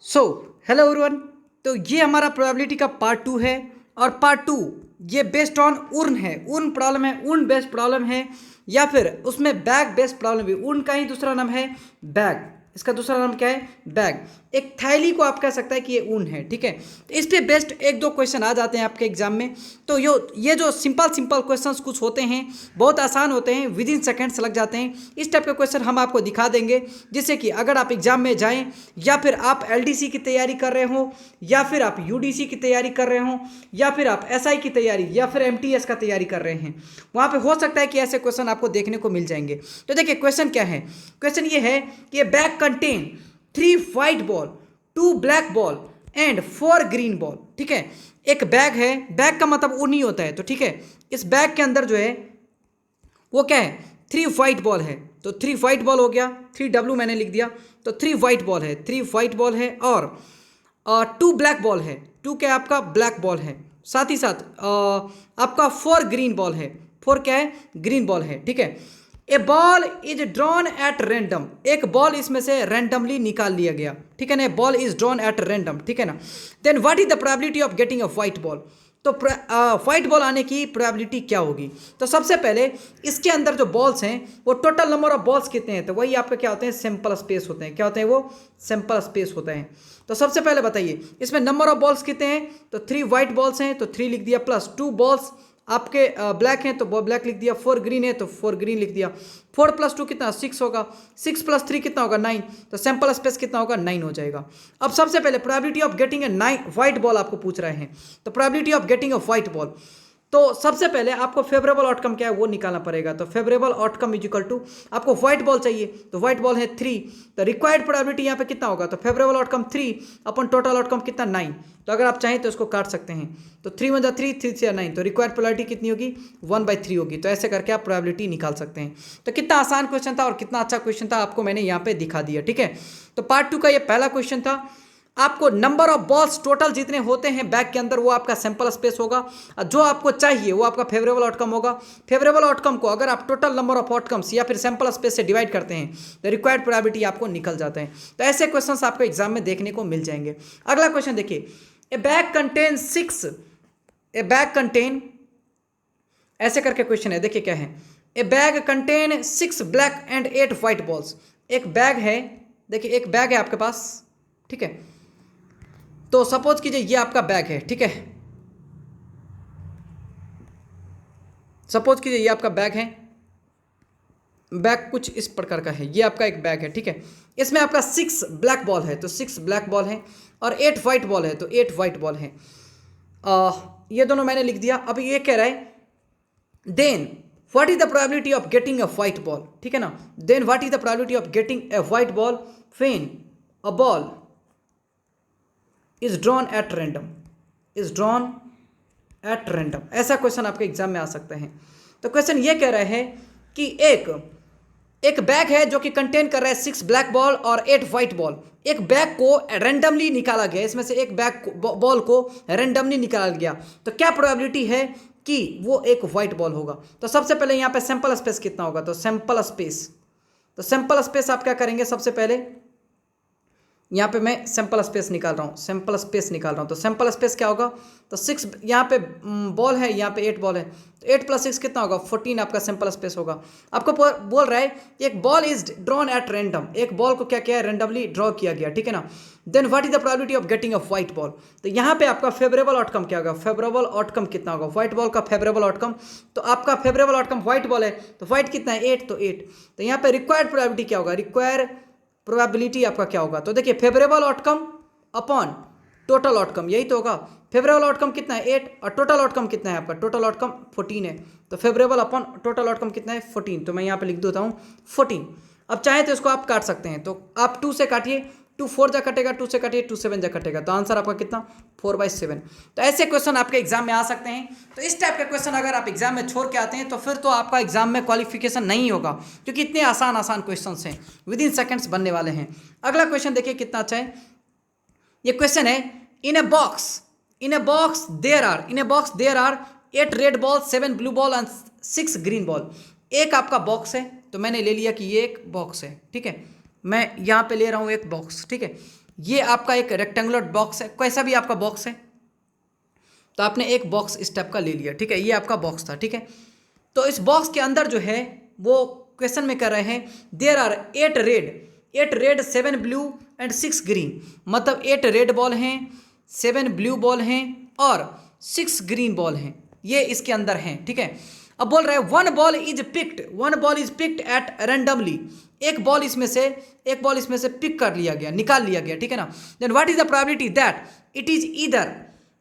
So hello everyone. तो ये हमारा प्रोबेबिलिटी का पार्ट 2 है और पार्ट 2 ये बेस्ड ऑन उर्न है। उर्न प्रॉब्लम है, उर्न बेस्ड प्रॉब्लम है या फिर उसमें बैग बेस्ड प्रॉब्लम भी। उर्न का ही दूसरा नाम है बैग, इसका दूसरा नाम क्या है? बैग। एक थैली को आप कह सकता है कि ये ऊन है, ठीक है। तो इस पे बेस्ट एक दो क्वेश्चन आ जाते हैं आपके एग्जाम में। तो ये जो सिंपल सिंपल क्वेश्चंस कुछ होते हैं, बहुत आसान होते हैं, विद इन सेकेंड्स लग जाते हैं। इस टाइप के क्वेश्चन हम आपको दिखा देंगे, जिससे कि अगर आप एग्जाम में जाएं या फिर आप एलडीसी की तैयारी कर रहे हो या फिर आप यूडीसी की तैयारी कर रहे हो या फिर आप एसआई की तैयारी या फिर एमटीएस का तैयारी कर रहे हैं, वहाँ पे हो सकता है कि ऐसे क्वेश्चन आपको देखने को मिल जाएंगे। तो देखिए क्वेश्चन क्या है। क्वेश्चन ये है कि bag contain 3 white ball, 2 black ball and 4 green ball. ठीक है, एक बैग है, बैग का मतलब ऊन ही होता है। तो ठीक है, इस बैग के अंदर जो है वो क्या है? 3 व्हाइट बॉल है। तो 3 व्हाइट बॉल हो गया, 3W मैंने लिख दिया। तो 3 व्हाइट बॉल है, 3 व्हाइट बॉल है और 2 ब्लैक बॉल है। 2 क्या है आपका? ब्लैक बॉल है। साथ ही साथ आपका 4 ग्रीन बॉल है। 4 क्या है? ग्रीन बॉल है। ठीक है, a ball is drawn at random. एक बॉल इसमें से रैंडमली निकाल लिया गया, ठीक है ना। Ball is drawn at random, ठीक है ना। Then what is the probability of getting a white ball. तो व्हाइट बॉल आने की प्रोबेबिलिटी क्या होगी? तो सबसे पहले इसके अंदर जो बॉल्स हैं वो टोटल नंबर ऑफ बॉल्स कितने हैं? तो वही आपके क्या होते हैं? सैंपल स्पेस होते हैं। क्या होते हैं वो? सैंपल स्पेस होते हैं। तो सबसे पहले बताइए इसमें नंबर ऑफ बॉल्स कितने हैं? तो 3 व्हाइट बॉल्स हैं तो 3 लिख दिया, प्लस 2 बॉल्स आपके ब्लैक हैं तो ब्लैक लिख दिया, 4 ग्रीन है तो 4 ग्रीन लिख दिया। 4 + 2 कितना? 6 होगा। 6 + 3 कितना होगा? 9। तो सैंपल स्पेस कितना होगा? 9 हो जाएगा। अब सबसे पहले probability of getting a 9 white ball आपको पूछ रहे हैं। तो probability of getting a white ball, तो सबसे पहले आपको फेवरेबल आउटकम क्या है वो निकालना पड़ेगा। तो favourable outcome is equal to, आपको व्हाइट बॉल चाहिए तो व्हाइट बॉल है 3, तो रिक्वायर्ड प्रोबेबिलिटी यहाँ पे कितना होगा? तो फेवरेबल आउटकम 3 अपन टोटल आउटकम कितना? 9। तो अगर आप चाहें तो इसको काट सकते हैं। तो 3 × 3, 3 × 9, तो रिक्वायर्ड प्रोबेबिलिटी कितनी होगी? 1/3 होगी। तो ऐसे करके आप प्रोबेबिलिटी निकाल सकते हैं। तो कितना आसान क्वेश्चन था और कितना अच्छा क्वेश्चन था आपको मैंने यहाँ पे दिखा दिया, ठीक है। तो पार्ट 2 का ये पहला क्वेश्चन था। आपको नंबर ऑफ बॉल्स टोटल जितने होते हैं बैग के अंदर वो आपका सैंपल स्पेस होगा। जो आपको चाहिए वो आपका फेवरेबल आउटकम होगा। फेवरेबल आउटकम को अगर आप टोटल नंबर ऑफ आउटकम्स या फिर सैंपल स्पेस से डिवाइड करते हैं तो रिक्वायर्ड प्रोबेबिलिटी आपको निकल जाते हैं। तो ऐसे क्वेश्चंस आपको एग्जाम में देखने को मिल जाएंगे। अगला क्वेश्चन देखिए, ए बैग कंटेन 6, ए बैग कंटेन, ऐसे करके क्वेश्चन है, देखिए क्या है। ए bag contain 6 black and 8 white balls. एक बैग है, देखिए एक बैग है आपके पास, ठीक है। तो सपोज कीजिए ये आपका बैग है, ठीक है। सपोज कीजिए ये आपका बैग है। बैग कुछ इस प्रकार का है, ये आपका एक बैग है, ठीक है। इसमें आपका 6 ब्लैक बॉल है तो 6 ब्लैक बॉल है और 8 व्हाइट बॉल है तो 8 व्हाइट बॉल है। ये दोनों मैंने लिख दिया। अब ये कह रहा है then what is the probability of getting a white ball, ठीक है ना। Then what is the probability of getting a white ball when a ball is drawn at random, is drawn at random. ऐसा question आपके exam में आ सकते हैं। तो क्वेश्चन ये कह रहे हैं कि एक बैग है जो कि कंटेन कर रहा है 6 ब्लैक बॉल और 8 व्हाइट बॉल। एक बैग को रैंडमली निकाला गया, इसमें से एक बैग बॉल को रैंडमली निकाला गया। तो क्या प्रोबेबिलिटी है कि वो एक व्हाइट बॉल होगा? तो सबसे पहले यहाँ पे सैंपल स्पेस कितना होगा? तो सैंपल स्पेस, तो सैंपल स्पेस आप क्या करेंगे? सबसे पहले यहाँ पे मैं सैंपल स्पेस निकाल रहा हूँ, सैंपल स्पेस निकाल रहा हूँ। तो सैंपल स्पेस क्या होगा? तो 6 यहाँ पे बॉल है, यहाँ पे 8 बॉल है तो 8 + 6 कितना होगा? 14 आपका सैंपल स्पेस होगा। आपको बोल रहा है एक ball is drawn at random, एक बॉल को क्या किया है? रैंडमली ड्रॉ किया गया, ठीक है ना। Then what is the probability of getting a white ball. तो यहाँ पे आपका फेवरेबल आउटकम क्या होगा? फेवरेबल आउटकम कितना होगा? व्हाइट बॉल का फेवरेबल आउटकम, तो आपका फेवरेबल आउटकम व्हाइट बॉल है तो व्हाइट कितना है? 8, तो 8। तो यहाँ पे रिक्वायर्ड प्रोबेबिलिटी क्या होगा? रिक्वायर प्रोबेबिलिटी आपका क्या होगा? तो देखिए favourable outcome upon total outcome, यही तो होगा। फेवरेबल आउटकम कितना है? 8, और टोटल आउटकम कितना है आपका? टोटल आउटकम 14 है। तो फेवरेबल अपॉन टोटल आउटकम कितना है? 14। तो मैं यहाँ पे लिख देता हूँ 14। अब चाहे तो इसको आप काट सकते हैं, तो आप 2 से काटिए, 2 4 जा कटेगा, 2 से काटिए 2 7 जा कटेगा, तो आंसर आपका कितना? 4/7। तो ऐसे क्वेश्चन आपके एग्जाम में आ सकते हैं। तो इस टाइप के क्वेश्चन अगर आप एग्जाम में छोड़ के आते हैं तो फिर तो आपका एग्जाम में क्वालिफिकेशन नहीं होगा, क्योंकि इतने आसान आसान क्वेश्चन हैं, विद इन सेकेंड्स बनने वाले हैं। अगला क्वेश्चन देखिए कितना अच्छा है। ये क्वेश्चन है, in a box there are 8 red ball, 7 blue ball and 6 green ball. एक आपका बॉक्स है, तो मैंने ले लिया कि ये एक बॉक्स है, ठीक है। मैं यहाँ पे ले रहा हूँ एक बॉक्स, ठीक है। ये आपका एक रेक्टेंगुलर बॉक्स है, कैसा भी आपका बॉक्स है, तो आपने एक बॉक्स इस टाइप का ले लिया, ठीक है, ये आपका बॉक्स था, ठीक है। तो इस बॉक्स के अंदर जो है वो क्वेश्चन में कर रहे हैं there are 8 red 7 blue and 6 green, मतलब 8 रेड बॉल हैं, 7 ब्लू बॉल हैं और 6 ग्रीन बॉल हैं, ये इसके अंदर हैं, ठीक है। अब बोल रहे हैं one ball is picked at randomly, एक बॉल इसमें से पिक कर लिया गया, निकाल लिया गया, ठीक है ना। Then what is the probability that it is either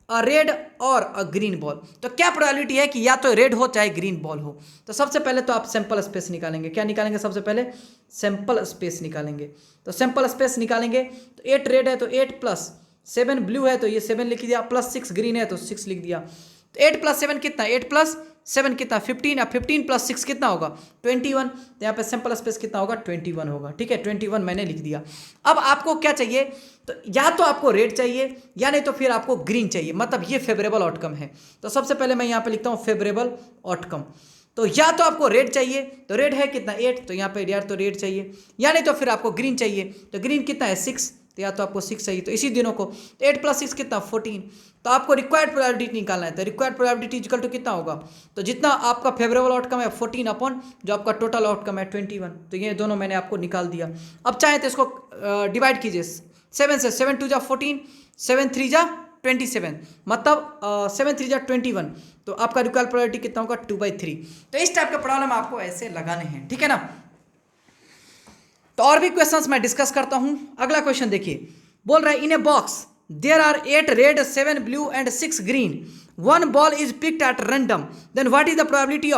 a red or a green ball, तो क्या प्रोबेबिलिटी है कि या तो रेड हो चाहे ग्रीन बॉल हो। तो सबसे पहले तो आप सैंपल स्पेस निकालेंगे, क्या निकालेंगे, सबसे पहले सैंपल स्पेस निकालेंगे। तो सैंपल स्पेस निकालेंगे तो 8 रेड है तो 8 प्लस 7 ब्लू है तो ये 7 लिख दिया, प्लस 6 ग्रीन है तो 6 लिख दिया। तो 8 प्लस 7 कितना, 8 प्लस 7 कितना 15, अब 15 प्लस 6 कितना होगा 21, तो यहाँ पे सैंपल स्पेस कितना होगा 21 होगा, ठीक है, 21 मैंने लिख दिया। अब आपको क्या चाहिए, तो या तो आपको रेड चाहिए या नहीं तो फिर आपको ग्रीन चाहिए, मतलब ये फेवरेबल आउटकम है। तो सबसे पहले मैं यहाँ पे लिखता हूँ फेवरेबल आउटकम, तो या तो आपको रेड चाहिए, तो रेड है कितना 8, तो यहाँ पे यार तो रेड चाहिए, या नहीं तो फिर आपको ग्रीन चाहिए, तो ग्रीन कितना है 6, तो या तो आपको 6 चाहिए, तो इसी दिनों को तो 8 प्लस 6 कितना 14, तो आपको रिक्वायर्ड प्रोबेबिलिटी निकालना है, तो रिक्वायर्ड प्रोबेबिलिटी इक्वल टू कितना होगा, तो जितना आपका फेवरेबल आउटकम है 14 अपॉन जो आपका टोटल आउटकम है 21, तो ये दोनों मैंने आपको निकाल दिया। अब चाहे तो इसको डिवाइड कीजिए 7 से, 7 2 जा 14, 7 3 जा 27, मतलब 7 3 जा 21, तो आपका रिक्वायर्ड प्रोबेबिलिटी कितना होगा 2/3। तो इस टाइप के प्रॉब्लम आपको ऐसे लगाने हैं, ठीक है ना। तो और भी क्वेश्चंस मैं डिस्कस करता हूं। अगला क्वेश्चन देखिए, बोल रहा है in a box there are 8 red 7 blue and 6 green, one ball is picked at random, then what is the probability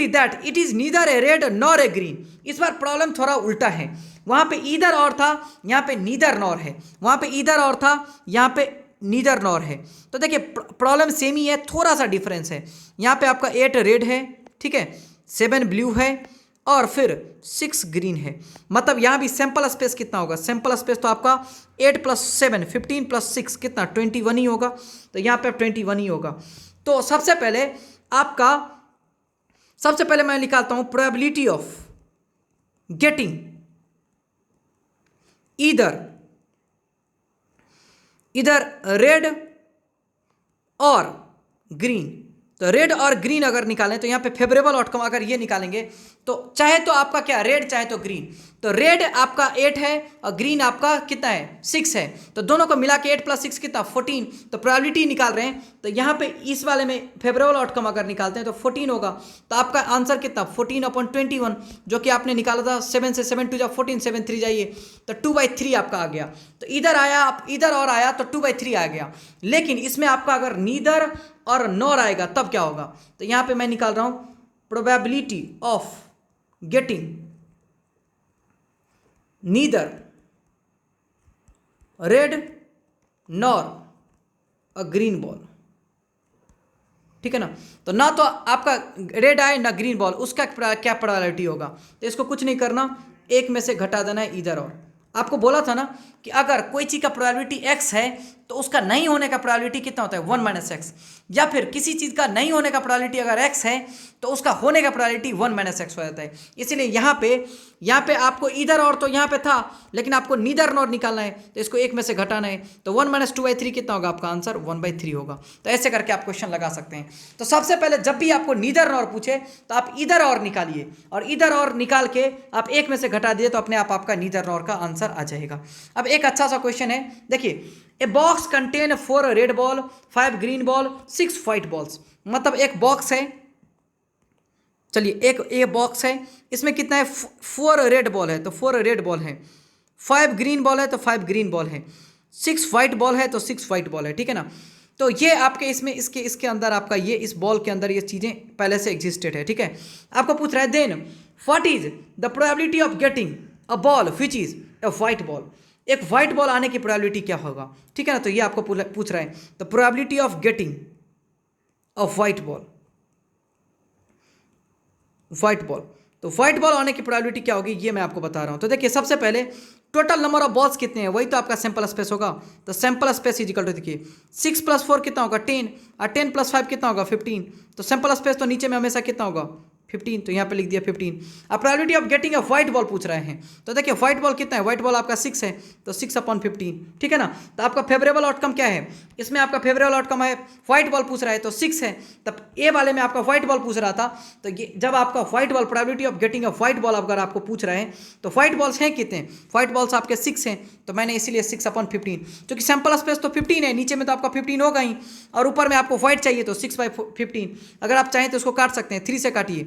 that it is neither a red nor a green. इस बार problem थोड़ा उल्टा है, वहां पे ईदर और था, यहाँ पे नीदर नॉर है, वहां पे ईदर और था, यहाँ पे नीदर नॉर है। तो देखिए प्रॉब्लम सेम ही है, थोड़ा सा डिफरेंस है। यहाँ पे आपका 8 रेड है, ठीक है, 7 ब्लू है और फिर 6 ग्रीन है, मतलब यहाँ भी सैंपल स्पेस कितना होगा, सैंपल स्पेस तो आपका 8 प्लस 7 15 प्लस 6 कितना 21 ही होगा, तो यहाँ पे 21 ही होगा। तो सबसे पहले मैं निकालता हूँ प्रोबेबिलिटी ऑफ गेटिंग इधर रेड और ग्रीन, तो रेड और ग्रीन अगर निकालें तो यहाँ पे फेवरेबल आउटकम अगर ये निकालेंगे तो चाहे तो आपका क्या रेड चाहे तो ग्रीन, तो रेड आपका 8 है और ग्रीन आपका कितना है 6 है, तो दोनों को मिला के 8 प्लस 6 कितना 14, तो प्रोबेबिलिटी निकाल रहे हैं, तो यहाँ पे इस वाले में फेवरेबल आउटकम अगर निकालते हैं तो 14 होगा, तो आपका आंसर कितना 14/21, जो कि आपने निकाला था 7 से, 7 2 जा 14, 7 3 जाइए तो 2/3 आपका आ गया। तो इधर आया, आप इधर और आया तो 2/3 आ गया, लेकिन इसमें आपका अगर नीदर और नॉर आएगा तब क्या होगा, तो यहाँ पे मैं निकाल रहा हूं probability of getting neither red nor a green ball, ठीक है ना। तो ना तो आपका रेड आए ना ग्रीन बॉल, उसका क्या प्रोबेबिलिटी होगा, तो इसको कुछ नहीं करना, एक में से घटा देना है इधर। और आपको बोला था ना कि अगर कोई चीज़ का प्रोबेबिलिटी x है तो उसका नहीं होने का प्रोबेबिलिटी कितना होता है 1 - x, या फिर किसी चीज़ का नहीं होने का प्रोबेबिलिटी अगर x है तो उसका होने का प्रोबेबिलिटी 1 - x हो जाता है। इसीलिए यहाँ पे आपको इधर और तो यहाँ पे था, लेकिन आपको नीदर नॉर निकालना है, तो इसको एक में से घटाना है, तो 1 - 2/3 कितना होगा, आपका आंसर 1/3 होगा। तो ऐसे करके आप क्वेश्चन लगा सकते हैं। तो सबसे पहले जब भी आपको नीदर नॉर पूछे तो आप इधर और निकालिए, और इधर और निकाल के आप एक में से घटा दिए तो अपने आप आपका नीदर नॉर का आंसर आ जाएगा। अब एक अच्छा सा क्वेश्चन है, देखिए a box contain 4 red ball 5 green ball 6 white balls, मतलब एक बॉक्स है, चलिए एक बॉक्स है, इसमें कितना है 4 रेड बॉल है तो 4 रेड बॉल है, 5 ग्रीन बॉल है तो 5 ग्रीन बॉल है, 6 व्हाइट बॉल है तो 6 व्हाइट बॉल है, ठीक है ना। तो ये आपके इसमें इसके अंदर आपका ये इस बॉल के अंदर ये चीज़ें पहले से एग्जिस्टेड है, ठीक है। आपको पूछ रहा है then what is the probability of getting a ball which is a white ball, एक व्हाइट बॉल आने की प्रोबेबिलिटी क्या होगा, ठीक है ना। तो ये आपको पूछ रहा है the probability of getting a white ball, तो व्हाइट बॉल आने की प्रोबेबिलिटी क्या होगी ये मैं आपको बता रहा हूं। तो देखिए सबसे पहले टोटल नंबर ऑफ बॉल्स कितने हैं, वही तो आपका सैंपल स्पेस होगा, तो sample space is equal to देखिए 6 + 4 कितना होगा 10, और 10 + 5 कितना होगा 15, तो सैंपल स्पेस तो नीचे में हमेशा कितना होगा 15, तो यहाँ पे लिख दिया 15। अब probability of getting a white ball पूछ रहे हैं, तो देखिए व्हाइट बॉल कितना है, व्हाइट बॉल आपका 6 है, तो 6/15, ठीक है ना। तो आपका फेवरेबल आउटकम क्या है, इसमें आपका फेवरेबल आउटकम है व्हाइट बॉल पूछ रहा है तो 6 है। तब ए वाले में आपका व्हाइट बॉल पूछ रहा था, तो ये जब आपका white ball probability of getting a white ball अगर आपको पूछ रहे हैं तो व्हाइट बॉल्स हैं कितने, व्हाइट बॉल्स आपके 6 हैं, तो मैंने इसीलिए 6/15, क्योंकि सैंपल स्पेस तो 15 है, नीचे में तो आपका 15 होगा ही, और ऊपर में आपको व्हाइट चाहिए तो 6/15। अगर आप चाहें तो उसको काट सकते हैं, 3 से काटिए,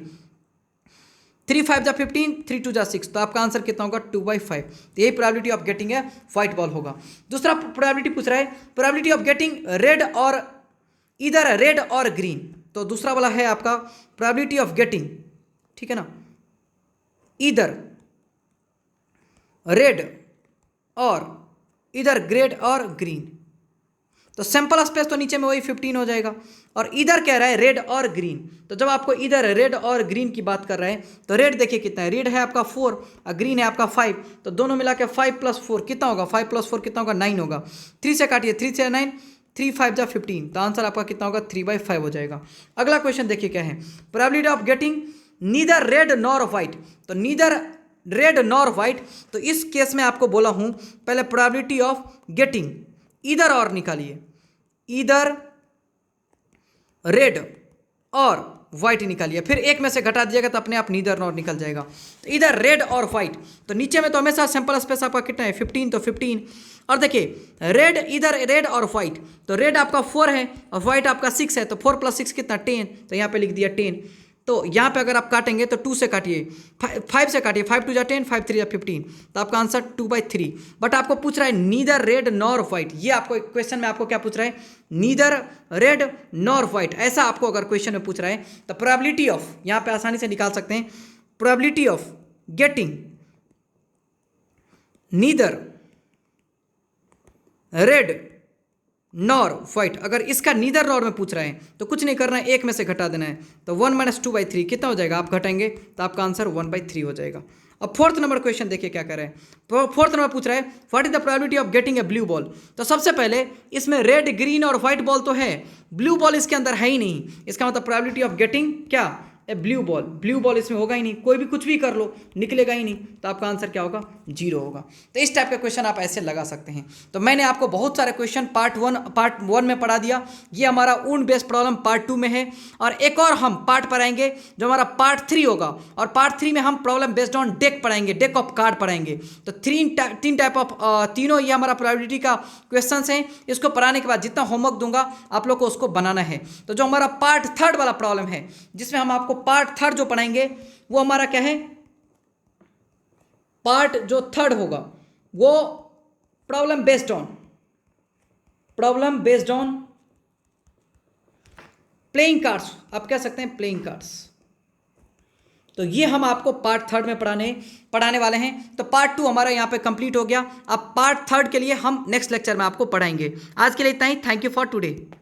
3 5 जा 15, 3 2 जा 6, तो आपका आंसर कितना होगा 2/5। तो यही प्रोबेबिलिटी ऑफ गेटिंग है व्हाइट बॉल होगा। दूसरा प्रोबेबिलिटी पूछ रहा है प्रोबेबिलिटी ऑफ गेटिंग रेड और इधर रेड और ग्रीन, तो दूसरा वाला है आपका प्रोबेबिलिटी ऑफ गेटिंग, ठीक है ना, इधर रेड और इधर रेड और ग्रीन, तो सैंपल स्पेस तो नीचे में वही 15 हो जाएगा, और इधर कह रहा है रेड और ग्रीन, तो जब आपको इधर रेड और ग्रीन की बात कर रहे हैं तो रेड देखिए कितना है, रेड है आपका 4 और ग्रीन है आपका 5, तो दोनों मिला के 5 + 4 कितना होगा, 5 + 4 कितना होगा 9 होगा। 3 से काटिए, 3 से 9, 3 5 जा 15, तो आंसर आपका कितना होगा 3/5 हो जाएगा। अगला क्वेश्चन देखिए क्या है, probability of getting neither red nor white, तो नीदर रेड नॉर व्हाइट, तो इस केस में आपको बोला हूं पहले प्रोबेबिलिटी ऑफ गेटिंग इधर और निकालिए, इधर रेड और व्हाइट निकालिए, फिर एक में से घटा दीजिएगा तो अपने आप नीदर नॉर निकल जाएगा। तो इधर रेड और व्हाइट, तो नीचे में तो हमेशा सैंपल स्पेस आपका कितना है 15, तो 15, और देखिए रेड इधर रेड और व्हाइट, तो रेड आपका 4 है और व्हाइट आपका 6 है, तो 4 + 6 कितना 10, तो यहाँ पे लिख दिया 10। तो यहाँ पे अगर आप काटेंगे तो 2 से काटिए, 5 से काटिए, 5 2 जा 10, 5 3 जा 15, तो आपका आंसर 2/3। बट आपको पूछ रहा है नीदर रेड नॉर व्हाइट, ये आपको क्वेश्चन में आपको क्या पूछ रहा है, नीदर रेड नॉर व्हाइट, ऐसा आपको अगर क्वेश्चन में पूछ रहा है तो प्रोबेबिलिटी ऑफ यहाँ पे आसानी से निकाल सकते हैं, probability of getting neither red nor white, अगर इसका नीदर नॉर में पूछ रहे हैं तो कुछ नहीं करना है, एक में से घटा देना है, तो 1 - 2/3 कितना हो जाएगा, आप घटाएंगे तो आपका आंसर 1/3 हो जाएगा। अब फोर्थ नंबर क्वेश्चन देखिए क्या कर रहे हैं, फोर्थ नंबर पूछ रहा है what is the probability of getting a blue ball, तो सबसे पहले इसमें रेड ग्रीन और व्हाइट बॉल तो है, ब्लू बॉल इसके अंदर है ही नहीं, इसका मतलब प्रोबेबिलिटी ऑफ गेटिंग क्या ए ब्लू बॉल इसमें होगा ही नहीं, कोई भी कुछ भी कर लो निकलेगा ही नहीं, तो आपका आंसर क्या होगा 0 होगा। तो इस टाइप के क्वेश्चन आप ऐसे लगा सकते हैं। तो मैंने आपको बहुत सारे क्वेश्चन पार्ट 1 में पढ़ा दिया, ये हमारा ऊन बेस्ड प्रॉब्लम पार्ट 2 में है, और एक और हम पार्ट पढ़ाएंगे जो हमारा पार्ट 3 होगा, और पार्ट 3 में हम प्रॉब्लम बेस्ड ऑन डेक पढ़ाएंगे, डेक ऑफ कार्ड पढ़ाएंगे। तो तीन टाइप ऑफ तीनों ये हमारा प्रोबेबिलिटी का क्वेश्चन हैं, इसको पढ़ाने के बाद जितना होमवर्क दूंगा आप लोग को उसको बनाना है। तो जो हमारा पार्ट 3 वाला प्रॉब्लम है जिसमें हम आपको पार्ट 3 जो पढ़ाएंगे वो हमारा क्या है, पार्ट जो 3 होगा वो problem based on playing cards, आप कह सकते हैं प्लेइंग कार्ड्स। तो ये हम आपको पार्ट 3 में पढ़ाने वाले हैं। तो पार्ट 2 हमारा यहाँ पे कंप्लीट हो गया। अब पार्ट 3 के लिए हम नेक्स्ट लेक्चर में आपको पढ़ाएंगे। आज के लिए इतना ही। Thank you for today.